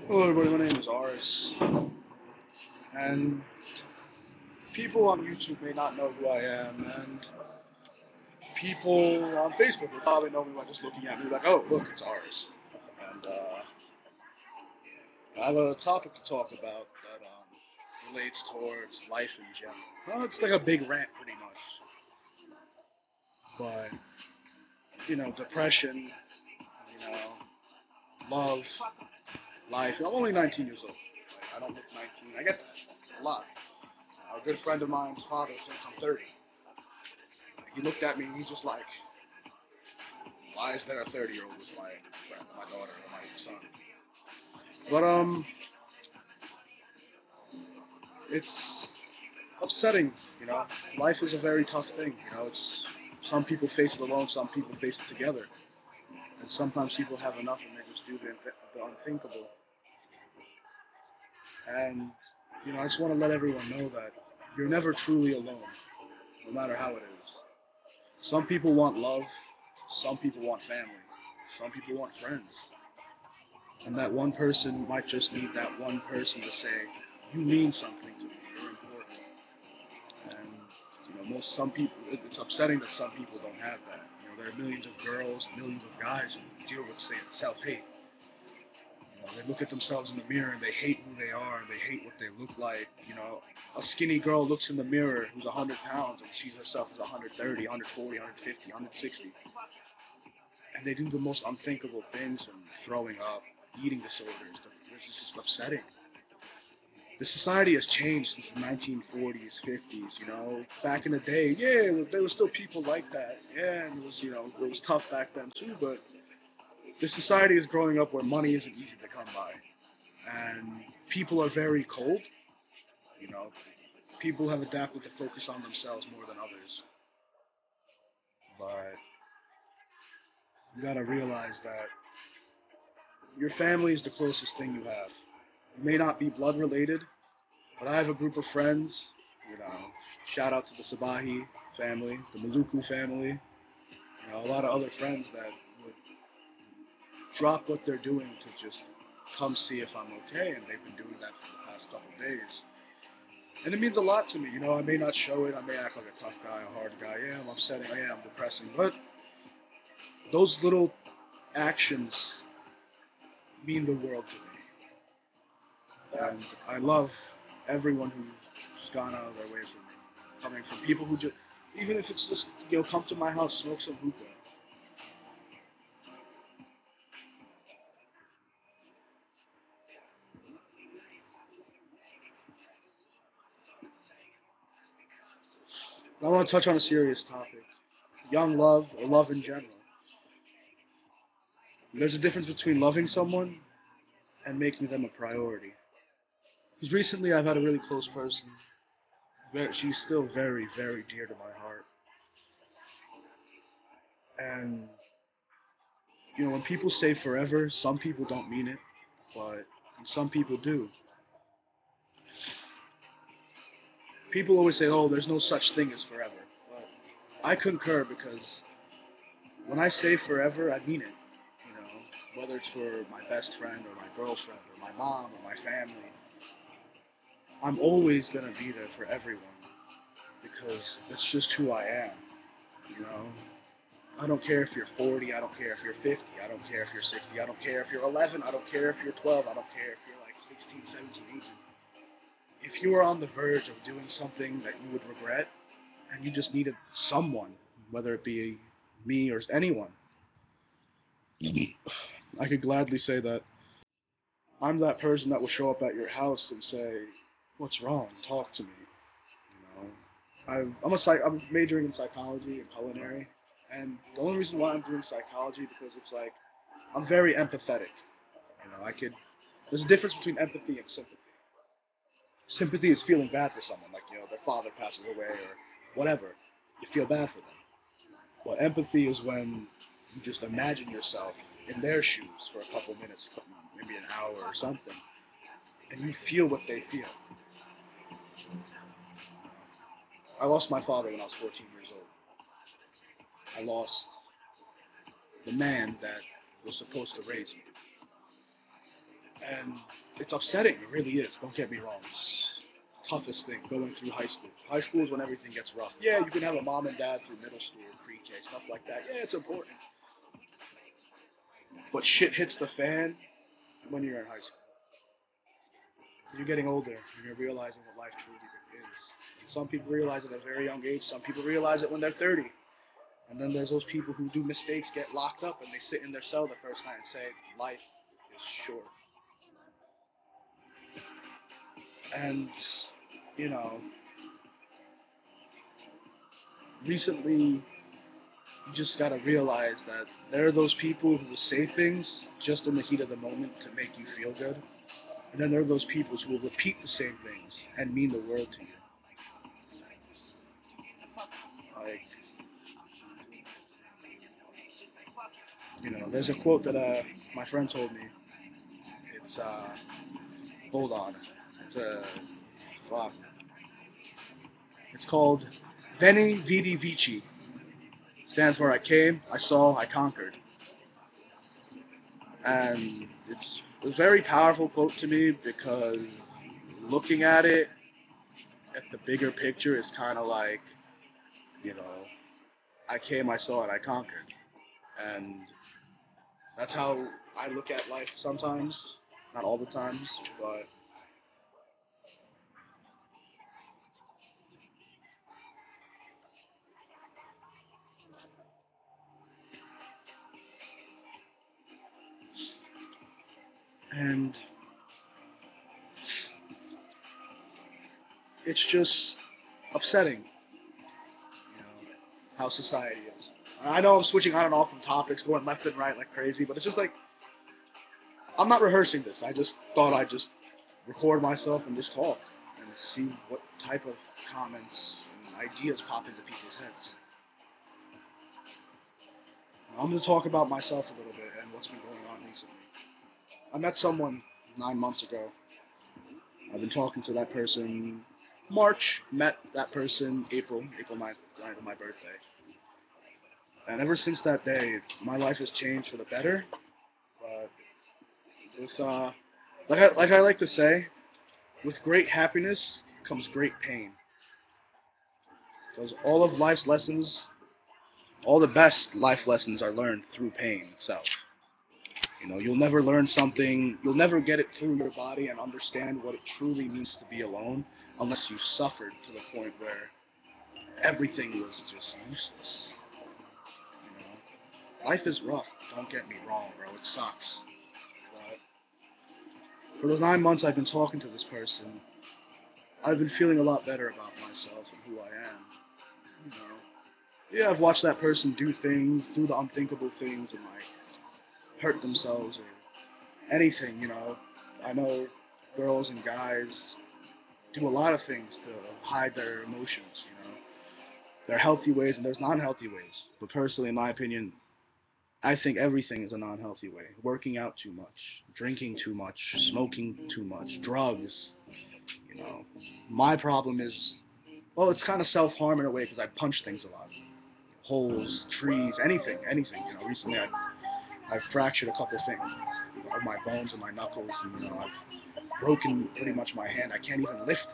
Hello everybody, my name is Aris, and people on YouTube may not know who I am, and people on Facebook will probably know me by just looking at me like, oh, look, it's Aris. And I have a topic to talk about that relates towards life in general. Well, it's like a big rant, pretty much. But, depression, love, life. I'm only 19 years old. I don't look 19. I get a lot. A good friend of mine's father thinks I'm 30. He looked at me and he's just like, why is there a 30-year-old with my friend, my daughter, or my son? But it's upsetting. Life is a very tough thing. It's some people face it alone, some people face it together, and sometimes people have enough and they just do the unthinkable. And I just want to let everyone know that you're never truly alone, no matter how it is. Some people want love, some people want family, some people want friends. And that one person might just need that one person to say, you mean something to me, you're important. And, some people, it's upsetting that some people don't have that. There are millions of girls, millions of guys who deal with, say, self-hate. They look at themselves in the mirror and they hate who they are and they hate what they look like. A skinny girl looks in the mirror who's 100 pounds and sees herself as 130, 140, 150, 160. And they do the most unthinkable things from throwing up, eating disorders. It's just upsetting. The society has changed since the 1940s, 50s. Back in the day, yeah, there were still people like that. Yeah, and it was tough back then too. But the society is growing up where money isn't easy to come by, and people are very cold. You know, People have adapted to focus on themselves more than others. But you gotta realize that your family is the closest thing you have. It may not be blood related, but I have a group of friends, you know, shout out to the Sabahi family, the Maluku family, a lot of other friends that would drop what they're doing to just come see if I'm okay, and they've been doing that for the past couple of days. And it means a lot to me, I may not show it, I may act like a tough guy, a hard guy, yeah, I'm upsetting, yeah, I'm depressing, but those little actions mean the world to me. And I love everyone who's gone out of their way for me. Coming from people who just, even if it's just, come to my house, smoke some hookah. I want to touch on a serious topic. Young love, or love in general. There's a difference between loving someone and making them a priority. Because recently I've had a really close person. She's still very, very dear to my heart. And, when people say forever, some people don't mean it, but some people do. People always say, oh, there's no such thing as forever. But I concur because when I say forever, I mean it. Whether it's for my best friend or my girlfriend or my mom or my family, I'm always going to be there for everyone because that's just who I am. You know, I don't care if you're 40, I don't care if you're 50, I don't care if you're 60, I don't care if you're 11, I don't care if you're 12, I don't care if you're like 16, 17, 18. If you are on the verge of doing something that you would regret and you just needed someone, whether it be me or anyone, I could gladly say that I'm that person that will show up at your house and say, "What's wrong? Talk to me." I'm majoring in psychology and culinary, and the only reason why I'm doing psychology because it's like I'm very empathetic. I could. There's a difference between empathy and sympathy. Sympathy is feeling bad for someone, like their father passes away or whatever. You feel bad for them. Well, empathy is when you just imagine yourself in their shoes for a couple minutes, maybe an hour or something, and you feel what they feel. I lost my father when I was 14 years old. I lost the man that was supposed to raise me. And it's upsetting. It really is. Don't get me wrong. It's the toughest thing going through high school. High school is when everything gets rough. Yeah, you can have a mom and dad through middle school, pre-K, stuff like that. Yeah, it's important. But shit hits the fan when you're in high school. You're getting older and you're realizing what life truly is. And some people realize it at a very young age. Some people realize it when they're 30. And then there's those people who do mistakes, get locked up, and they sit in their cell the first night and say, life is short. And, you know, recently you just gotta realize that there are those people who will say things just in the heat of the moment to make you feel good. And then there are those people who will repeat the same things and mean the world to you. Like, there's a quote that my friend told me. It's hold on. It's fuck. It's called Veni Vidi Vici. Stands for I came, I saw, I conquered. And it's a very powerful quote to me because looking at it at the bigger picture is kind of like, you know, I came, I saw it, I conquered. And that's how I look at life sometimes. Not all the times, but and it's just upsetting, how society is. I know I'm switching on and off from topics, going left and right like crazy, but it's just like I'm not rehearsing this. I just thought I'd just record myself and just talk and see what type of comments and ideas pop into people's heads. I'm going to talk about myself a little bit and what's been going on recently. I met someone 9 months ago. I've been talking to that person March, met that person April 9th, night of my birthday. And ever since that day, my life has changed for the better. But with, like I like to say, with great happiness comes great pain. Because all of life's lessons, all the best life lessons are learned through pain itself. You'll never learn something, you'll never get it through your body and understand what it truly means to be alone unless you suffered to the point where everything was just useless. Life is rough, don't get me wrong, bro, it sucks. But for those 9 months I've been talking to this person, I've been feeling a lot better about myself and who I am. Yeah, I've watched that person do things, do the unthinkable things, and hurt themselves or anything. I know girls and guys do a lot of things to hide their emotions. There are healthy ways and there's non-healthy ways. But personally, in my opinion, I think everything is a non-healthy way. Working out too much, drinking too much, smoking too much, drugs. My problem is, well, it's kind of self-harm in a way because I punch things a lot. Holes, trees, anything. Recently I've fractured a couple things of my bones and my knuckles, and I've broken pretty much my hand. I can't even lift.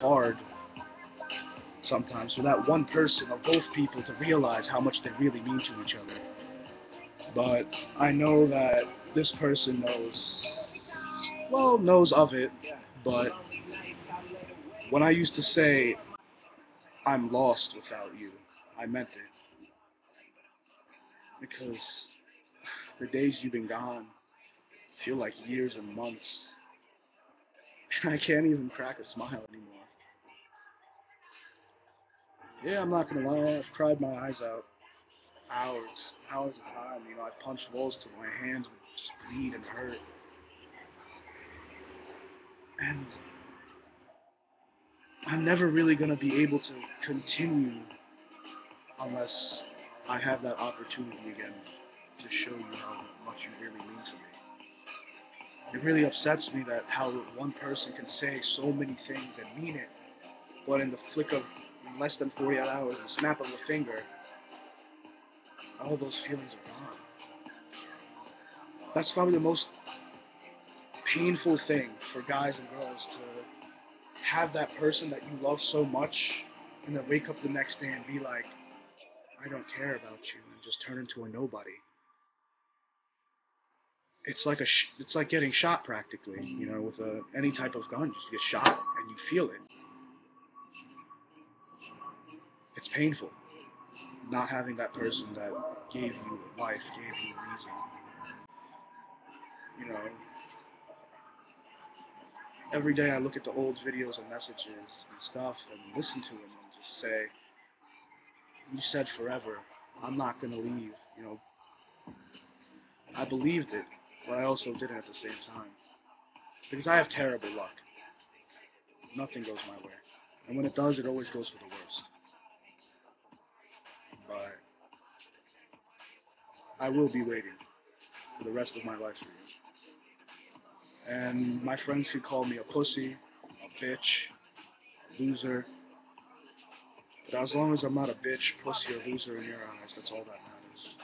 hard sometimes for that one person or both people to realize how much they really mean to each other. But I know that this person knows of it, but when I used to say, I'm lost without you, I meant it. Because the days you've been gone feel like years and months, and I can't even crack a smile anymore. Yeah, I'm not gonna lie, I've cried my eyes out hours, hours of time. I've punched walls till my hands would just bleed and hurt. And I'm never really gonna be able to continue unless I have that opportunity again to show you how much you really mean to me. It really upsets me that how one person can say so many things and mean it, but in the flick of less than 48 hours, the snap of a finger, all those feelings are gone. That's probably the most painful thing for guys and girls, to have that person that you love so much and then wake up the next day and be like, I don't care about you, and just turn into a nobody. It's like getting shot practically, with any type of gun. Just get shot and you feel it. It's painful not having that person that gave you life, gave you reason. You know, every day I look at the old videos and messages and stuff and listen to them and just say, you said forever. I'm not gonna leave. I believed it, but I also didn't at the same time. Because I have terrible luck. Nothing goes my way. And when it does, it always goes for the worst. But I will be waiting for the rest of my life for you. And my friends could call me a pussy, a bitch, loser. But as long as I'm not a bitch, pussy, or loser in your eyes, that's all that matters.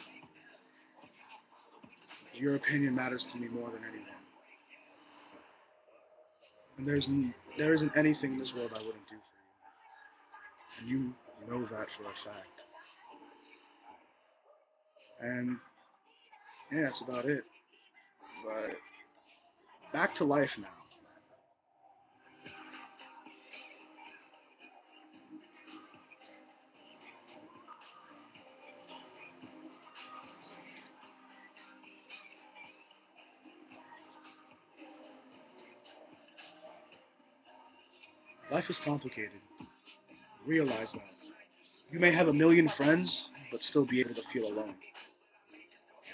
Your opinion matters to me more than anyone. And there isn't anything in this world I wouldn't do for you. And you know that for a fact. And yeah, that's about it. But back to life now. Life is complicated. Realize that. You may have a million friends, but still be able to feel alone.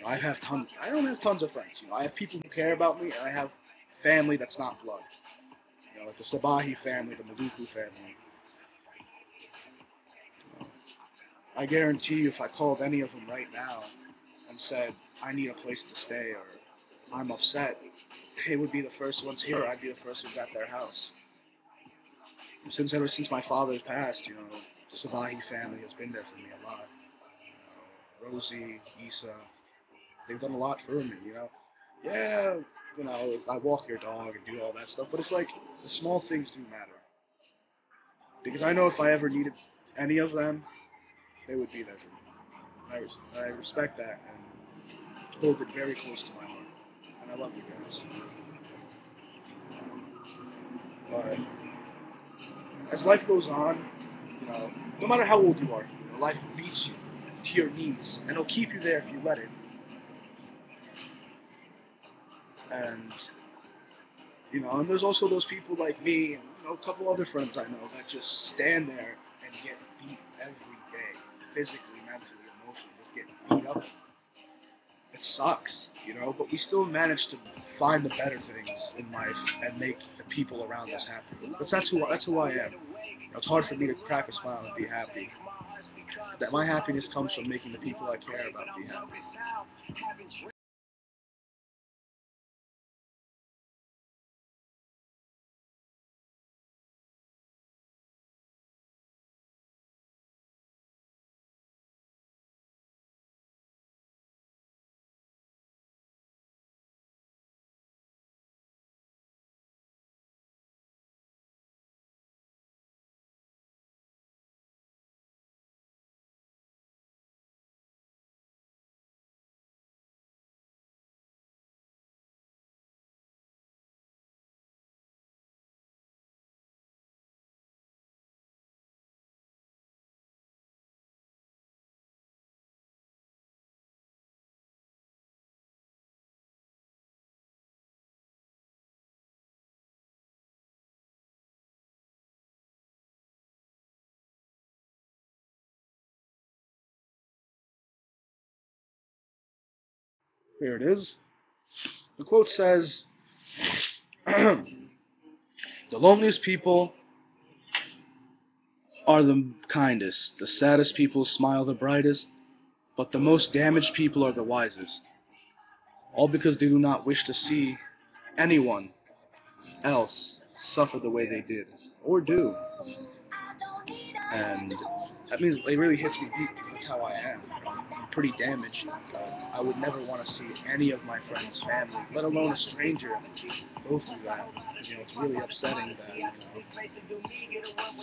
I have tons. I don't have tons of friends. I have people who care about me, and I have family that's not blood. Like the Sabahi family, the Maluku family. I guarantee you, if I called any of them right now and said, I need a place to stay, or I'm upset, they would be the first ones here. I'd be the first ones at their house. Ever since my father's passed, the Sabahi family has been there for me a lot. Rosie, Issa, they've done a lot for me. Yeah, I walk your dog and do all that stuff, but it's like the small things do matter. Because I know if I ever needed any of them, they would be there for me. I respect that and hold it very close to my heart. And I love you guys. But as life goes on, no matter how old you are, life beats you to your knees, and it'll keep you there if you let it. And and there's also those people like me and a couple other friends I know that just stand there and get beat every day, physically, mentally, emotionally, just get beat up. It sucks, but we still manage to find the better things in life and make the people around us happy. Because that's who I am. It's hard for me to crack a smile and be happy. That my happiness comes from making the people I care about be happy. Here it is. The quote says, the loneliest people are the kindest, the saddest people smile the brightest, but the most damaged people are the wisest, all because they do not wish to see anyone else suffer the way they did, or do. And that means it really hits me deep. That's how I am. I'm pretty damaged. I would never want to see any of my friends' family, let alone a stranger, go through that. It's really upsetting that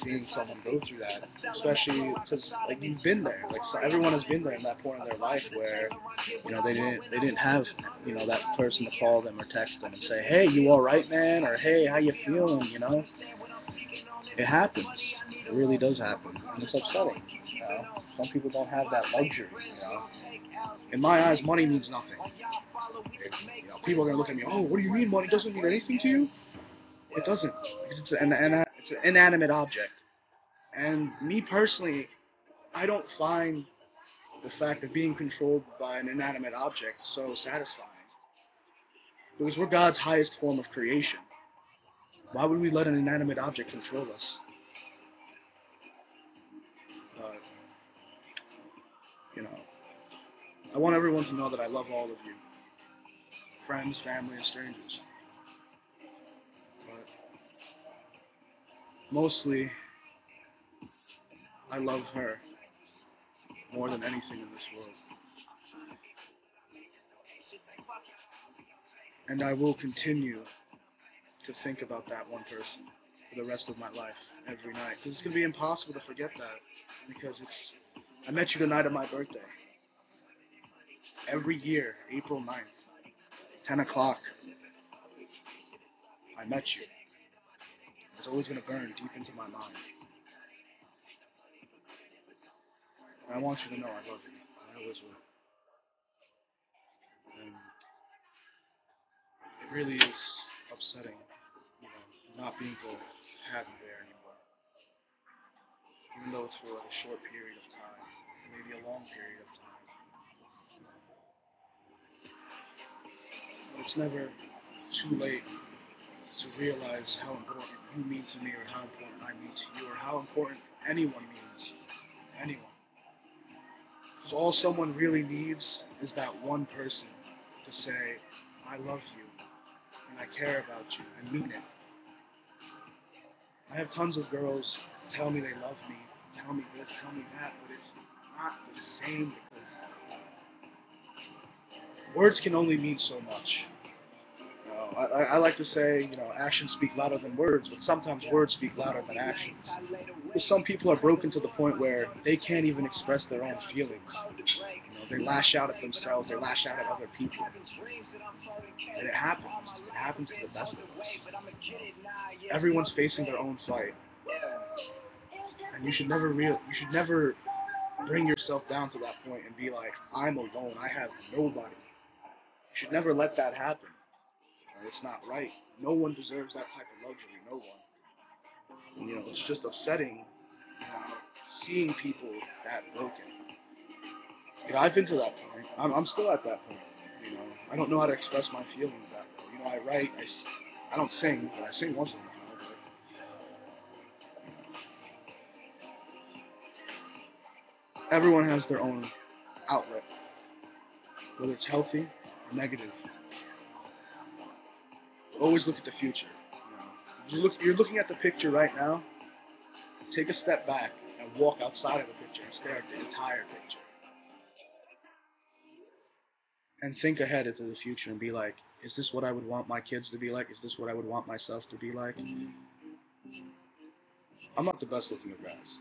seeing someone go through that, especially because you've been there. So everyone has been there in that point in their life where they didn't have that person to call them or text them and say, hey, you all right, man, or hey, how you feeling? It happens. It really does happen, and it's upsetting. Some people don't have that luxury. In my eyes, money means nothing. People are gonna look at me. Oh, what do you mean money doesn't mean anything to you? It doesn't, because it's an inanimate object. And me personally, I don't find the fact of being controlled by an inanimate object so satisfying. Because we're God's highest form of creation. Why would we let an inanimate object control us? You know, I want everyone to know that I love all of you, friends, family, and strangers. But mostly, I love her more than anything in this world. And I will continue to think about that one person for the rest of my life, every night. Because it's going to be impossible to forget that. Because I met you the night of my birthday. Every year, April 9th, 10 o'clock, I met you. It's always going to burn deep into my mind. And I want you to know I love you. I always will. And it really is upsetting, not being able to have you there anymore. Even though it's for a short period of time, maybe a long period of time. But it's never too late to realize how important you mean to me, or how important I mean to you, or how important anyone means to anyone. Because all someone really needs is that one person to say, I love you, and I care about you, and mean it. I have tons of girls tell me they love me, tell me this, tell me that, but it's not the same, because words can only mean so much. I like to say, actions speak louder than words, but sometimes words speak louder than actions. Because some people are broken to the point where they can't even express their own feelings. They lash out at themselves, they lash out at other people. And it happens. It happens to the best of us. Everyone's facing their own fight. And you should never bring yourself down to that point and be like, I'm alone, I have nobody. You should never let that happen. It's not right. No one deserves that type of luxury. No one. It's just upsetting seeing people that broken. I've been to that point. I'm still at that point. I don't know how to express my feelings that way. I write. I don't sing, but I sing once in a while. But everyone has their own outlet, whether it's healthy or negative. Always look at the future. You're looking at the picture right now. Take a step back and walk outside of the picture and stare at the entire picture. And think ahead into the future and be like, is this what I would want my kids to be like? Is this what I would want myself to be like? I'm not the best looking of guys.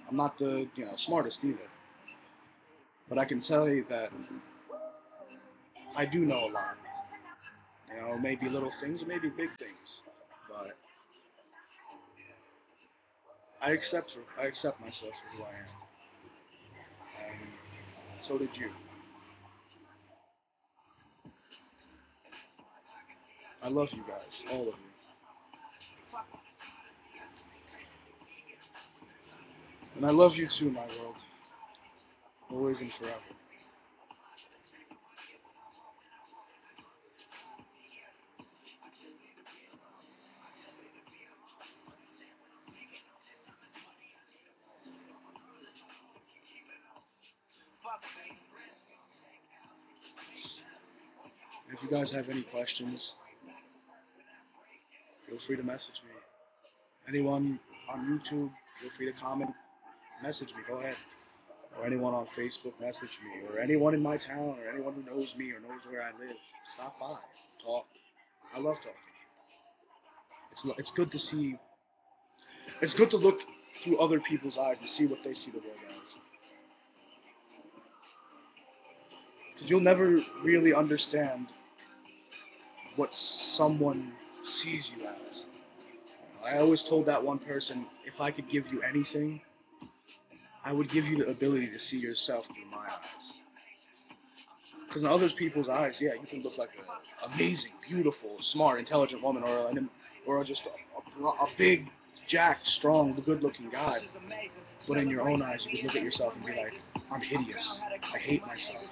I'm not the smartest either. But I can tell you that I do know a lot. Maybe little things or maybe big things. But I accept myself for who I am. And so did you. I love you guys, all of you. And I love you too, my world. Always and forever. you guys have any questions, feel free to message me. Anyone on YouTube, feel free to comment, message me, go ahead. Or anyone on Facebook, message me. Or anyone in my town, or anyone who knows me or knows where I live, stop by, talk. I love talking. It's good to see. It's good to look through other people's eyes and see what they see the world as. Because you'll never really understand what someone sees you as. I always told that one person, if I could give you anything, I would give you the ability to see yourself through my eyes. Because in other people's eyes, yeah, you can look like an amazing, beautiful, smart, intelligent woman, or just a big, jacked, strong, good-looking guy. But in your own eyes, you can look at yourself and be like, I'm hideous. I hate myself.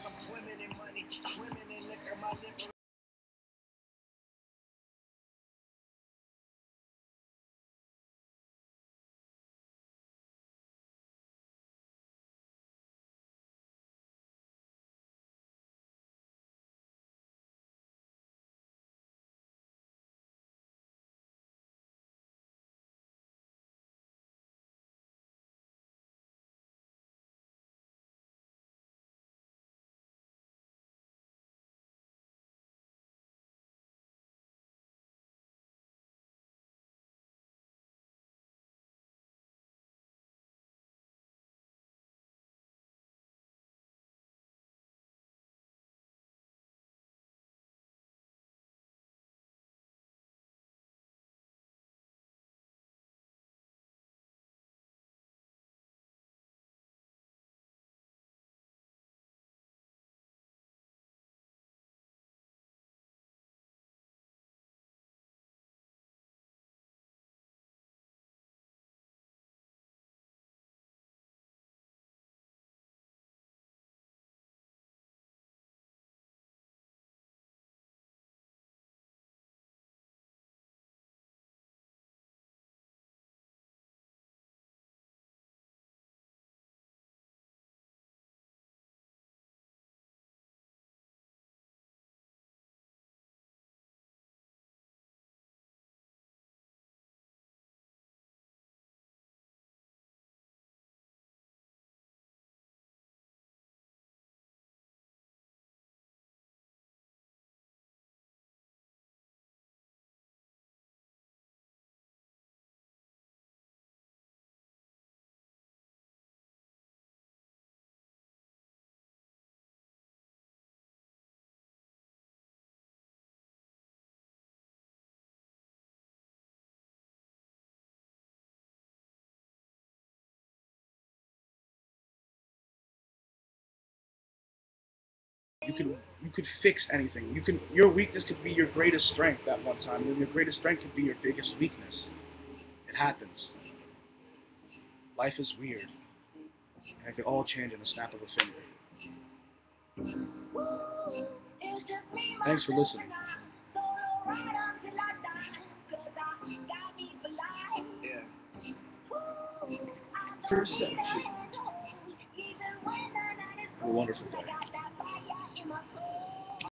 You could fix anything. Your weakness could be your greatest strength at one time. Your greatest strength could be your biggest weakness. It happens. Life is weird. And it could all change in the snap of a finger. Thanks for listening. Perception. Have a wonderful day.